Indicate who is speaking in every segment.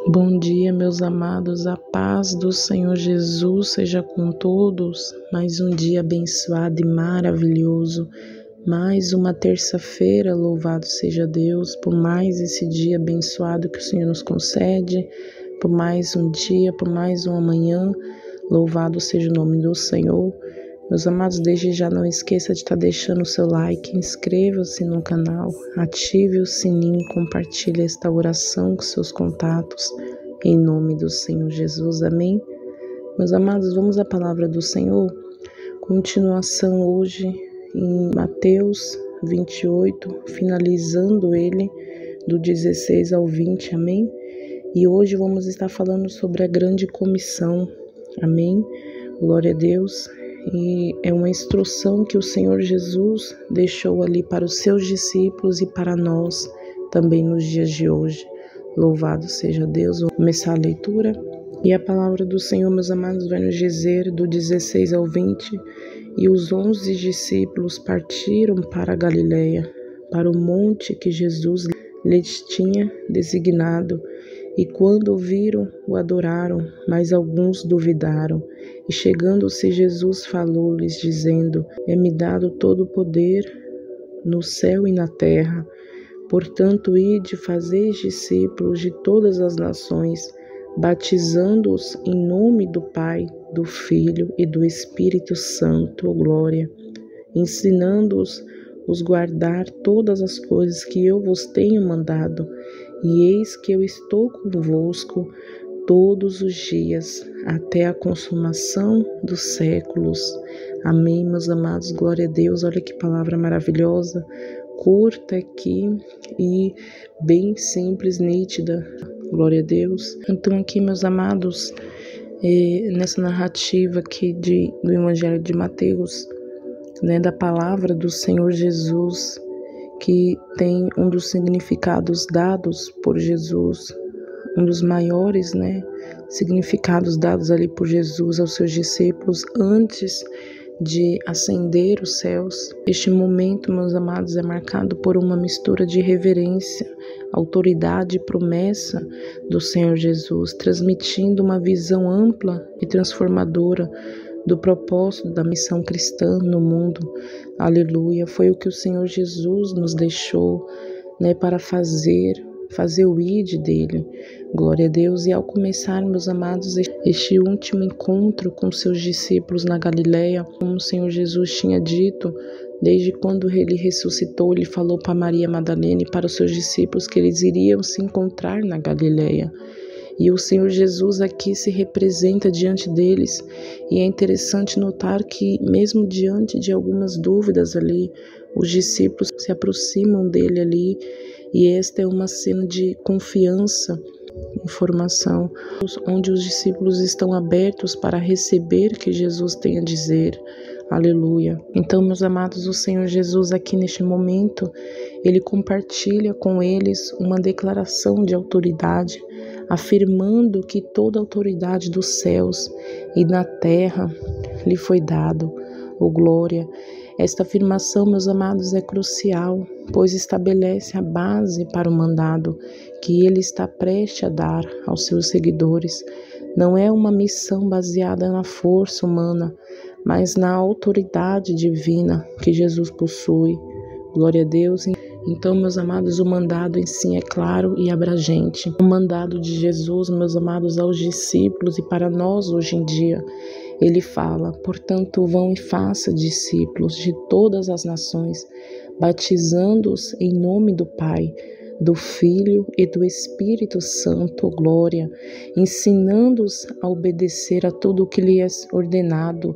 Speaker 1: Bom dia, meus amados, a paz do Senhor Jesus seja com todos. Mais um dia abençoado e maravilhoso, mais uma terça-feira, louvado seja Deus, por mais esse dia abençoado que o Senhor nos concede, por mais um dia, por mais uma manhã, louvado seja o nome do Senhor. Meus amados, desde já não esqueça de estar deixando o seu like, inscreva-se no canal, ative o sininho e compartilhe esta oração com seus contatos, em nome do Senhor Jesus, amém? Meus amados, vamos à palavra do Senhor, continuação hoje em Mateus 28, finalizando ele do 16 ao 20, amém? E hoje vamos estar falando sobre a grande comissão, amém? Glória a Deus. E é uma instrução que o Senhor Jesus deixou ali para os seus discípulos e para nós também nos dias de hoje. Louvado seja Deus. Vamos começar a leitura. E a palavra do Senhor, meus amados, vai nos dizer do 16 ao 20. E os 11 discípulos partiram para a Galileia, para o monte que Jesus lhes tinha designado. E quando o viram, o adoraram, mas alguns duvidaram. E chegando-se Jesus falou-lhes, dizendo: É-me dado todo o poder no céu e na terra. Portanto, ide, fazeis discípulos de todas as nações, batizando-os em nome do Pai, do Filho e do Espírito Santo, glória, ensinando-os guardar todas as coisas que eu vos tenho mandado. E eis que eu estou convosco todos os dias, até a consumação dos séculos. Amém, meus amados, glória a Deus. Olha que palavra maravilhosa, curta aqui e bem simples, nítida. Glória a Deus. Então aqui, meus amados, nessa narrativa aqui do Evangelho de Mateus, da palavra do Senhor Jesus, que tem um dos significados dados por Jesus, um dos maiores, significados dados ali por Jesus aos seus discípulos antes de ascender os céus. Este momento, meus amados, é marcado por uma mistura de reverência, autoridade e promessa do Senhor Jesus, transmitindo uma visão ampla e transformadora do propósito da missão cristã no mundo. Aleluia. Foi o que o Senhor Jesus nos deixou, para fazer o ide dele. Glória a Deus. E ao começar, meus amados, este último encontro com seus discípulos na Galileia, como o Senhor Jesus tinha dito, desde quando ele ressuscitou, ele falou para Maria Madalena e para os seus discípulos que eles iriam se encontrar na Galileia. E o Senhor Jesus aqui se representa diante deles. E é interessante notar que, mesmo diante de algumas dúvidas ali, os discípulos se aproximam dele ali. E esta é uma cena de confiança, informação, onde os discípulos estão abertos para receber o que Jesus tem a dizer. Aleluia. Então, meus amados, o Senhor Jesus aqui neste momento, ele compartilha com eles uma declaração de autoridade, afirmando que toda a autoridade dos céus e na terra lhe foi dado. Oh, glória! Esta afirmação, meus amados, é crucial, pois estabelece a base para o mandado que ele está prestes a dar aos seus seguidores. Não é uma missão baseada na força humana, mas na autoridade divina que Jesus possui. Glória a Deus. Então, meus amados, o mandado em si é claro e abrangente. O mandado de Jesus, meus amados, aos discípulos e para nós hoje em dia, ele fala: portanto, vão e façam discípulos de todas as nações, batizando-os em nome do Pai, do Filho e do Espírito Santo, glória, ensinando-os a obedecer a tudo o que lhe é ordenado,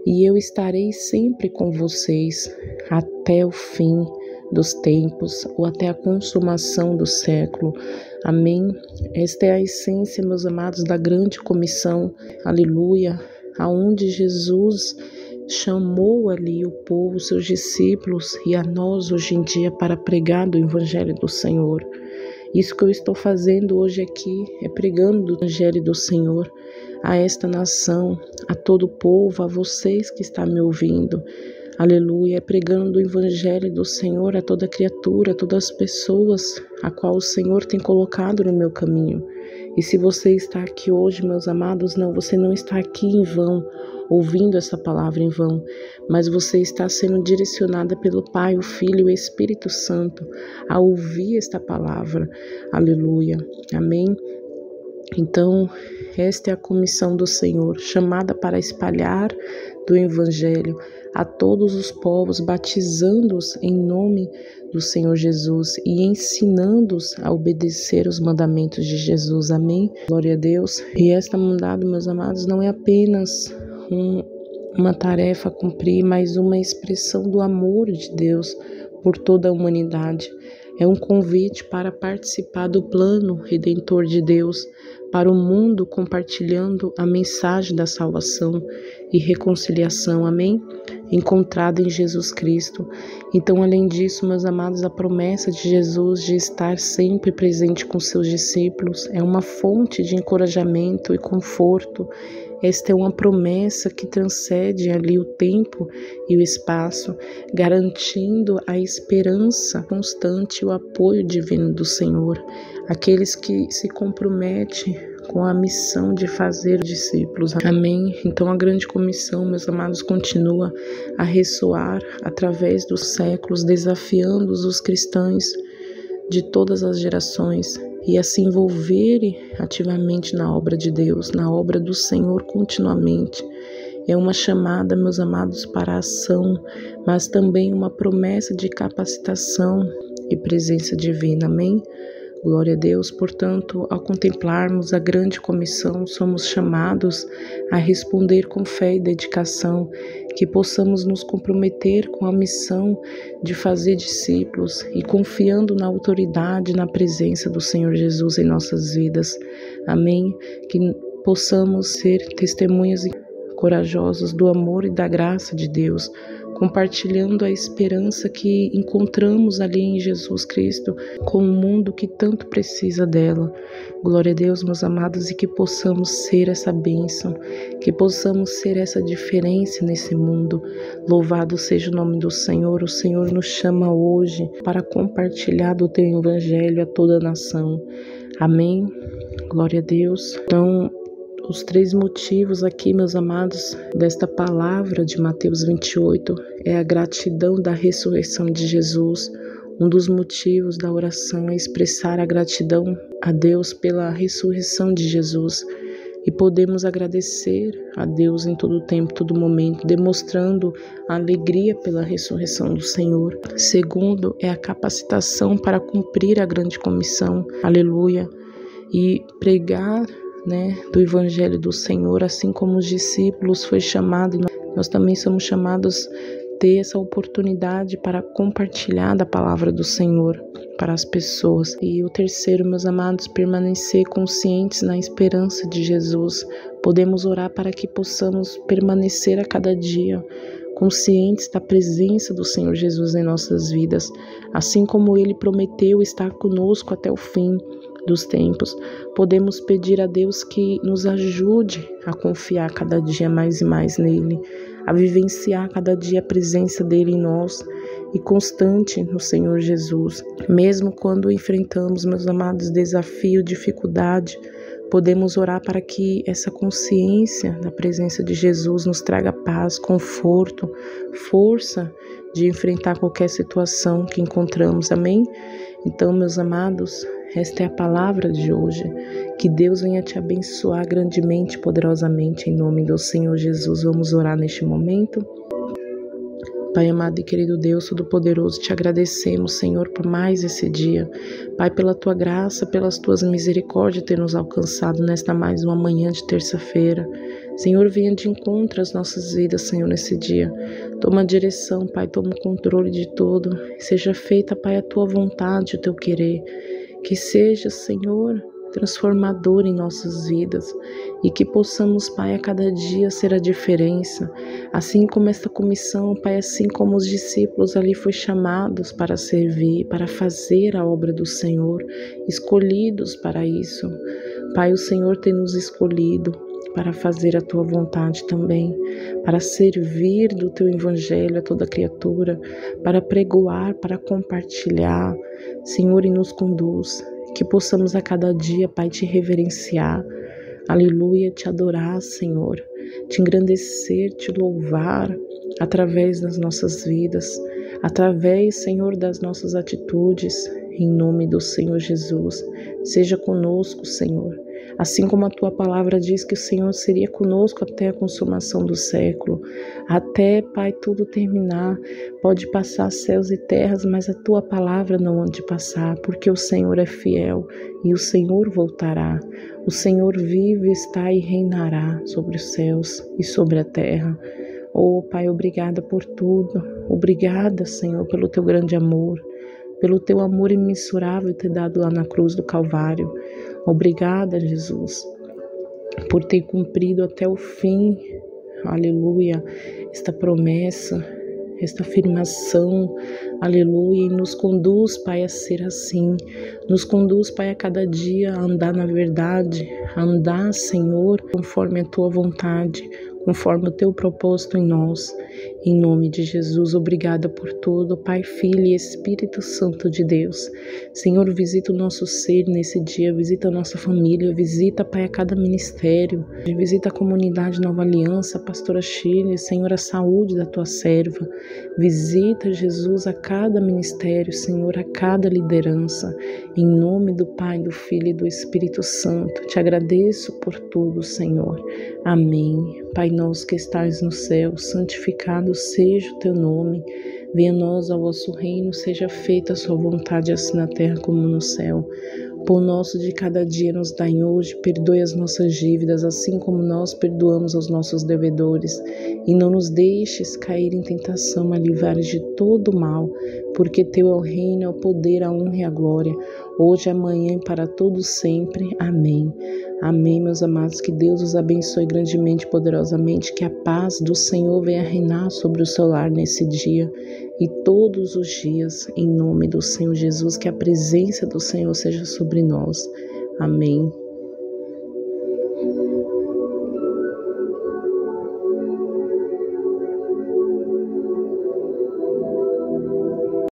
Speaker 1: e eu estarei sempre com vocês até o fim dos tempos, ou até a consumação do século. Amém? Esta é a essência, meus amados, da grande comissão, aleluia, aonde Jesus chamou ali o povo, seus discípulos e a nós hoje em dia para pregar do Evangelho do Senhor. Isso que eu estou fazendo hoje aqui é pregando o Evangelho do Senhor a esta nação, a todo o povo, a vocês que estão me ouvindo. Aleluia, pregando o Evangelho do Senhor a toda criatura, a todas as pessoas a qual o Senhor tem colocado no meu caminho. E se você está aqui hoje, meus amados, não, você não está aqui em vão, ouvindo essa palavra em vão, mas você está sendo direcionada pelo Pai, o Filho e o Espírito Santo a ouvir esta palavra. Aleluia. Amém. Então, esta é a comissão do Senhor, chamada para espalhar do Evangelho a todos os povos, batizando-os em nome do Senhor Jesus e ensinando-os a obedecer os mandamentos de Jesus. Amém? Glória a Deus. E esta mandado, meus amados, não é apenas uma tarefa a cumprir, mas uma expressão do amor de Deus por toda a humanidade. É um convite para participar do plano redentor de Deus para o mundo, compartilhando a mensagem da salvação e reconciliação, amém? Encontrada em Jesus Cristo. Então, além disso, meus amados, a promessa de Jesus de estar sempre presente com seus discípulos é uma fonte de encorajamento e conforto. Esta é uma promessa que transcende ali o tempo e o espaço, garantindo a esperança constante e o apoio divino do Senhor. Aqueles que se comprometem com a missão de fazer discípulos. Amém? Então a grande comissão, meus amados, continua a ressoar através dos séculos, desafiando os cristãos de todas as gerações e a se envolverem ativamente na obra de Deus, na obra do Senhor continuamente. É uma chamada, meus amados, para a ação, mas também uma promessa de capacitação e presença divina. Amém? Glória a Deus. Portanto, ao contemplarmos a grande comissão, somos chamados a responder com fé e dedicação, que possamos nos comprometer com a missão de fazer discípulos e confiando na autoridade e na presença do Senhor Jesus em nossas vidas. Amém? Que possamos ser testemunhas corajosos do amor e da graça de Deus, compartilhando a esperança que encontramos ali em Jesus Cristo com o mundo que tanto precisa dela. Glória a Deus, meus amados, e que possamos ser essa bênção, que possamos ser essa diferença nesse mundo. Louvado seja o nome do Senhor. O Senhor nos chama hoje para compartilhar do teu evangelho a toda a nação. Amém? Glória a Deus. Então, os 3 motivos aqui, meus amados, desta palavra de Mateus 28 é a gratidão da ressurreição de Jesus. Um dos motivos da oração é expressar a gratidão a Deus pela ressurreição de Jesus. E podemos agradecer a Deus em todo tempo, todo momento, demonstrando a alegria pela ressurreição do Senhor. Segundo, é a capacitação para cumprir a grande comissão. Aleluia. E pregar do Evangelho do Senhor, assim como os discípulos foi chamado, nós também somos chamados a ter essa oportunidade para compartilhar da palavra do Senhor para as pessoas. E o terceiro, meus amados, permanecer conscientes na esperança de Jesus. Podemos orar para que possamos permanecer a cada dia conscientes da presença do Senhor Jesus em nossas vidas, assim como Ele prometeu estar conosco até o fim dos tempos. Podemos pedir a Deus que nos ajude a confiar cada dia mais e mais nele, a vivenciar cada dia a presença dele em nós e constante no Senhor Jesus. Mesmo quando enfrentamos, meus amados, desafio, dificuldade, podemos orar para que essa consciência da presença de Jesus nos traga paz, conforto, força de enfrentar qualquer situação que encontramos. Amém? Então, meus amados, esta é a palavra de hoje. Que Deus venha te abençoar grandemente, poderosamente, em nome do Senhor Jesus. Vamos orar neste momento. Pai amado e querido Deus Todo-Poderoso, te agradecemos, Senhor, por mais esse dia. Pai, pela tua graça, pelas tuas misericórdias ter nos alcançado nesta mais uma manhã de terça-feira. Senhor, venha de encontro às nossas vidas, Senhor, nesse dia. Toma a direção, Pai, toma o controle de tudo. Seja feita, Pai, a tua vontade, o teu querer. Que seja, Senhor, transformador em nossas vidas e que possamos, Pai, a cada dia ser a diferença, assim como esta comissão, Pai, assim como os discípulos ali foram chamados para servir, para fazer a obra do Senhor, escolhidos para isso. Pai, o Senhor tem nos escolhido para fazer a tua vontade também, para servir do teu evangelho a toda criatura, para pregoar, para compartilhar. Senhor, e nos conduz. que possamos a cada dia, Pai, te reverenciar, aleluia, te adorar, Senhor, te engrandecer, te louvar através das nossas vidas, através, Senhor, das nossas atitudes, em nome do Senhor Jesus. Seja conosco, Senhor. Assim como a tua palavra diz que o Senhor seria conosco até a consumação do século, até, Pai, tudo terminar. Pode passar céus e terras, mas a tua palavra não há de passar, porque o Senhor é fiel e o Senhor voltará. O Senhor vive, está e reinará sobre os céus e sobre a terra. Oh, Pai, obrigada por tudo. Obrigada, Senhor, pelo teu grande amor, pelo teu amor imensurável ter dado lá na cruz do Calvário. Obrigada, Jesus, por ter cumprido até o fim, aleluia, esta promessa, esta afirmação, aleluia, e nos conduz, Pai, a ser assim, nos conduz, Pai, a cada dia a andar na verdade, a andar, Senhor, conforme a tua vontade, conforme o teu propósito em nós, em nome de Jesus. Obrigada por tudo, Pai, Filho e Espírito Santo de Deus. Senhor, visita o nosso ser nesse dia, visita a nossa família, visita, Pai, a cada ministério, visita a comunidade Nova Aliança, a pastora Shirley, Senhor, a saúde da tua serva, visita, Jesus, a cada ministério, Senhor, a cada liderança, em nome do Pai, do Filho e do Espírito Santo. Te agradeço por tudo, Senhor. Amém. Pai nosso que estais no céu, santificado seja o teu nome. Venha a nós ao vosso reino, seja feita a sua vontade, assim na terra como no céu. Pão nosso de cada dia nos dai hoje, perdoe as nossas dívidas, assim como nós perdoamos aos nossos devedores. E não nos deixes cair em tentação, mas livrai-nos de todo mal, porque teu é o reino, é o poder, a honra e a glória, hoje, amanhã e para todos sempre. Amém. Amém, meus amados, que Deus os abençoe grandemente, poderosamente, que a paz do Senhor venha reinar sobre o seu lar nesse dia e todos os dias, em nome do Senhor Jesus, que a presença do Senhor seja sobre nós. Amém.